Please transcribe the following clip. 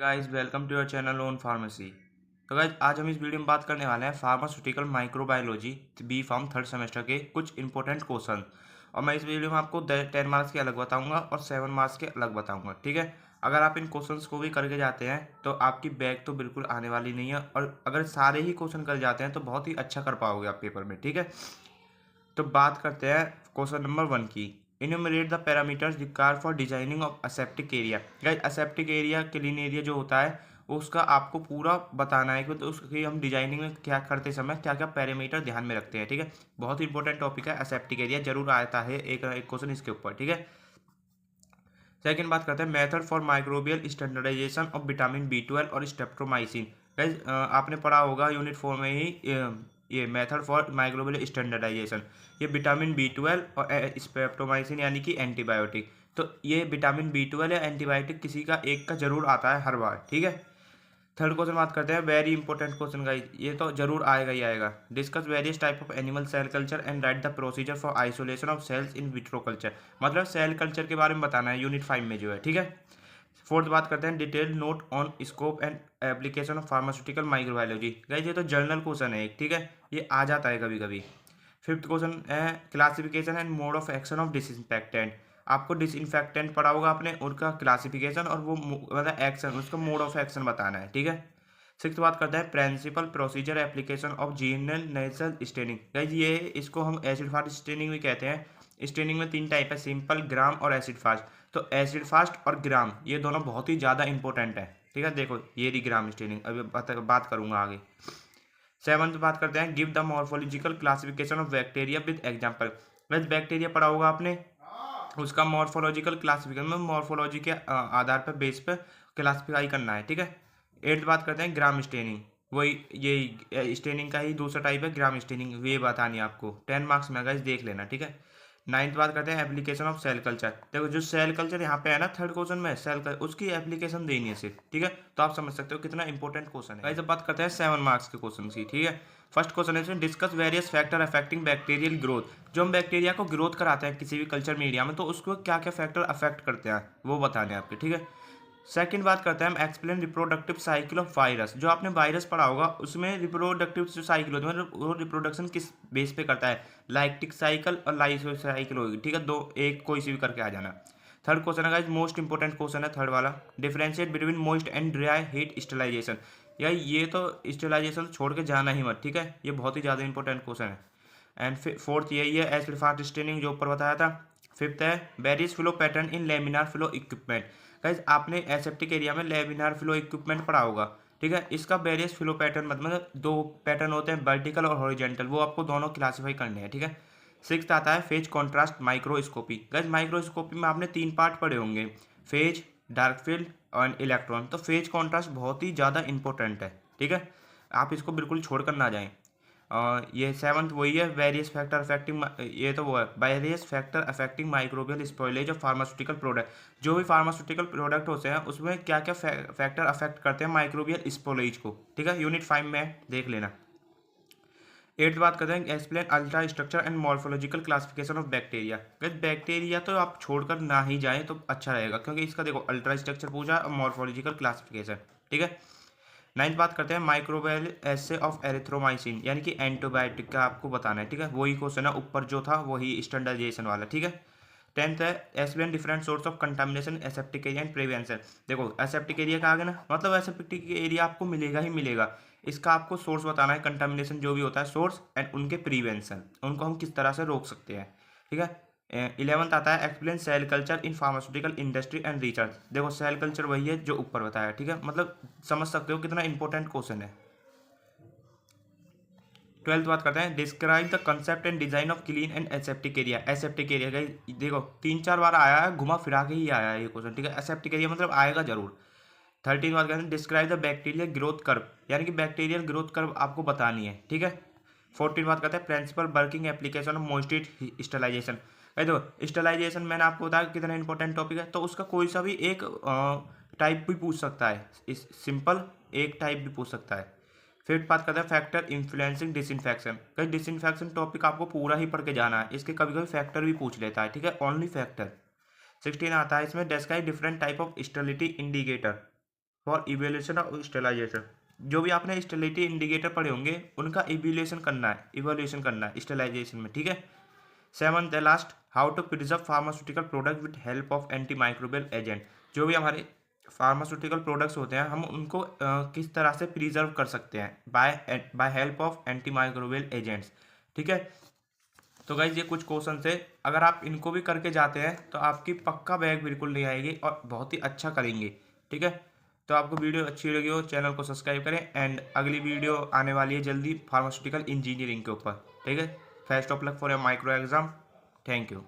Guys welcome to your channel own pharmacy. तो guys आज हम इस वीडियो में बात करने वाले हैं pharmaceutical microbiology B pharm third semester के कुछ इंपॉर्टेंट क्वेश्चन। और मैं इस वीडियो में आपको 10 मार्क्स के अलग बताऊंगा और 7 मार्क्स के अलग बताऊंगा, ठीक है। अगर आप इन क्वेश्चंस को भी करके जाते हैं तो आपकी बैक तो बिल्कुल आने वाली नहीं है, और अगर सारे ही क्वेश्चन कर जाते हैं तो बहुत ही अच्छा कर पाओगे आप पेपर में, ठीक है। तो बात करते हैं क्वेश्चन नंबर 1 की। Enumerate the parameters required for designing of aseptic area. Guys aseptic area clean area जो होता है उसका आपको पूरा बताना है कि तो उसकी हम डिजाइनिंग में क्या करते समय क्या क्या पैरामीटर ध्यान में रखते हैं, ठीक है। बहुत ही इंपॉर्टेंट टॉपिक है असेप्टिक एरिया, जरूर आता है एक क्वेश्चन इसके ऊपर, ठीक है। सेकंड बात करते हैं method for microbial standardization of vitamin B12 और स्ट्रेप्टोमाइसिन। गाइस आपने पढ़ा होगा यूनिट 4 में ही ये मेथड फॉर माइक्रोबियल स्टैंडर्डाइजेशन। ये विटामिन B12 और स्ट्रेप्टोमाइसिन यानी कि एंटीबायोटिक। तो ये विटामिन B12 या एंटीबायोटिक किसी का एक का जरूर आता है हर बार, ठीक है। थर्ड क्वेश्चन बात करते हैं, वेरी इंपॉर्टेंट क्वेश्चन गाइस, ये तो जरूर आएगा ही आएगा। Discuss various type of animal cell culture and write the procedure for isolation of cells in vitro culture. मतलब सेल कल्चर के बारे में बताना है यूनिट 5 में जो है, ठीक है। फोर्थ बात करते हैं detail note on scope and application of pharmaceutical microbiology. Guys ये तो जर्नल क्वेश्चन है एक, ठीक है, ये आ जाता है कभी कभी। फिफ्थ क्वेश्चन है classification and mode of action of disinfectant. आपको डिसइंफेक्टेंट पढ़ा होगा आपने, उनका क्लासिफिकेशन और वो मतलब एक्शन, उसका मोड ऑफ एक्शन बताना है, ठीक है। सिक्स बात करते हैं principle procedure application of general natural staining. Guys ये इसको हम एसिड फास्ट स्टेनिंग भी कहते हैं। स्टेनिंग में 3 टाइप है, सिंपल, ग्राम और एसिड फास्ट। तो एसिड फास्ट और ग्राम ये दोनों बहुत ही ज़्यादा इंपॉर्टेंट है, ठीक है। देखो ये रही ग्राम स्टेनिंग, अभी बात करूंगा आगे। सेवंथ बात करते हैं give the morphological classification of bacteria with example. वैसे बैक्टीरिया पढ़ा होगा आपने, उसका मॉर्फोलॉजिकल क्लासिफिकेशन में मॉर्फोलॉजी के आधार पर बेस पर क्लासिफाई करना है, ठीक है। एट्थ बात करते हैं ग्राम स्टेनिंग, वही ये स्टेनिंग का ही दूसरा टाइप है ग्राम स्टेनिंग, ये बतानी है आपको 10 मार्क्स में, गाइस देख लेना, ठीक है। नाइन्थ बात करते हैं एप्लीकेशन ऑफ सेल कल्चर। देखो जो सेल कल्चर यहाँ पे है ना थर्ड क्वेश्चन में, सेल कल्चर उसकी एप्लीकेशन देनी है सिर्फ, ठीक है। तो आप समझ सकते हो कितना इंपॉर्टेंट क्वेश्चन है। गाइस अब बात करते हैं 7 मार्क्स के क्वेश्चन की, ठीक है। फर्स्ट क्वेश्चन है discuss various factor affecting bacterial growth. जो हम बैक्टीरिया को ग्रोथ कराते हैं किसी भी कल्चर मीडिया में तो उसको क्या क्या फैक्टर अफेक्ट करते हैं वो बताने हैं आपके, ठीक है। सेकंड बात करते हैं हम explain reproductive cycle of virus. जो आपने वायरस पढ़ा होगा उसमें रिप्रोडक्टिव जो साइकिल होती है मतलब वो रिप्रोडक्शन किस बेस पे करता है, लाइक्टिक साइकिल और लाइसो साइकिल होगी, ठीक है। दो एक कोई सी भी करके आ जाना। थर्ड क्वेश्चन है गाइस मोस्ट इंपॉर्टेंट क्वेश्चन है थर्ड वाला, differentiate between moist and dry heat sterilisation. यार ये तो स्टेलाइजेशन छोड़ के जाना ही मत, ठीक है, ये बहुत ही ज़्यादा इंपॉर्टेंट क्वेश्चन है। एंड फोर्थ यही है एसिड फास्ट स्टेनिंग जो ऊपर बताया था। फिफ्थ है various flow pattern in laminar flow equipment. Guys आपने एसेप्टिक एरिया में लेमिनार फ्लो इक्विपमेंट पढ़ा होगा, ठीक है। इसका वेरियस फ्लो पैटर्न मतलब 2 पैटर्न होते हैं वर्टिकल और हॉरिजॉन्टल, वो आपको दोनों क्लासीफाई करने हैं, ठीक है। सिक्स्थ आता है phase contrast microscopy. Guys microscopy में आपने 3 पार्ट पढ़े होंगे, फेज, डार्क फील्ड और इलेक्ट्रॉन। तो फेज कॉन्ट्रास्ट बहुत ही ज़्यादा इंपॉर्टेंट है, ठीक है, आप इसको बिल्कुल छोड़कर ना जाएं। ये सेवंथ वही है वेरियस फैक्टर अफेक्टिंग, ये तो वो है various factor affecting microbial spoilage of pharmaceutical product. जो भी फार्मास्यूटिकल प्रोडक्ट होते हैं उसमें क्या क्या फैक्टर अफेक्ट करते हैं माइक्रोबियल स्पॉइलेज को, ठीक है, यूनिट 5 में देख लेना। एट्थ बात करते हैं explain ultra structure and morphological classification of bacteria. Bacteria तो आप छोड़कर ना ही जाएं तो अच्छा रहेगा, क्योंकि इसका देखो अल्ट्रा स्ट्रक्चर पूछा और मॉर्फोलॉजिकल क्लासिफिकेशन, ठीक है। नाइन्थ बात करते हैं माइक्रोबायल एसे ऑफ एरिथ्रोमाइसिन यानी कि एंटीबायोटिक का आपको बताना है, ठीक है। वही क्वेश्चन है ऊपर जो था वही स्टैंडर्डाइजेशन वाला, ठीक है। टेंथ है explain different source of contamination aseptic area and prevention. देखो एसेप्टिक एरिया का आगे ना मतलब एसेप्टिक एरिया आपको मिलेगा ही मिलेगा, इसका आपको सोर्स बताना है, कंटामिनेशन जो भी होता है सोर्स एंड उनके प्रिवेंशन, उनको हम किस तरह से रोक सकते हैं, ठीक है। 11th आता है explain cell culture in pharmaceutical industry and research. देखो सेल कल्चर वही है जो ऊपर बताया, ठीक है, मतलब समझ सकते हो कितना इंपॉर्टेंट क्वेश्चन है। 12th बात करते हैं describe the concept and design of clean and aseptic area. Aseptic area का देखो 3-4 बार आया है, घुमा फिरा के ही आया है ये क्वेश्चन, ठीक है। एसेप्टिक एरिया मतलब आएगा जरूर। 13 बात करते हैं describe the bacterial growth curve, यानी कि बैक्टीरियल ग्रोथ कर्व आपको बतानी है, ठीक है। 14 बात करते हैं principle working application of moisture sterilization. देखो स्टरलाइजेशन मैंने आपको बताया कितना इंपॉर्टेंट टॉपिक है, तो उसका कोई सा भी एक टाइप भी पूछ सकता है, इस सिंपल एक टाइप भी पूछ सकता है। फिर बात करते हैं फैक्टर इन्फ्लुएंसिंग डिसइंफेक्शन। कहीं डिसइंफेक्शन टॉपिक आपको पूरा ही पढ़ के जाना है, इसके कभी कभी फैक्टर भी पूछ लेता है, ठीक है, ओनली फैक्टर। 16 आता है इसमें describe different type of sterility indicator. For evaluation of sterilisation. जो भी आपने स्टेलिटी इंडिकेटर पढ़े होंगे उनका इवेल्यूशन करना है स्टेलाइजेशन में, ठीक है। 7th last, how to preserve pharmaceutical product with help of anti microbial agent. जो भी हमारे फार्मास्यूटिकल प्रोडक्ट्स होते हैं हम उनको किस तरह से प्रिजर्व कर सकते हैं by help of anti microbial agents, ठीक है। तो गाइज ये कुछ क्वेश्चन थे, अगर आप इनको भी करके जाते हैं तो आपकी पक्का बैग बिल्कुल नहीं आएगी और बहुत ही अच्छा करेंगे, ठीक है। तो आपको वीडियो अच्छी लगी हो चैनल को सब्सक्राइब करें, एंड अगली वीडियो आने वाली है जल्दी फार्मास्यूटिकल इंजीनियरिंग के ऊपर, ठीक है। Best of luck for your micro exam. Thank you.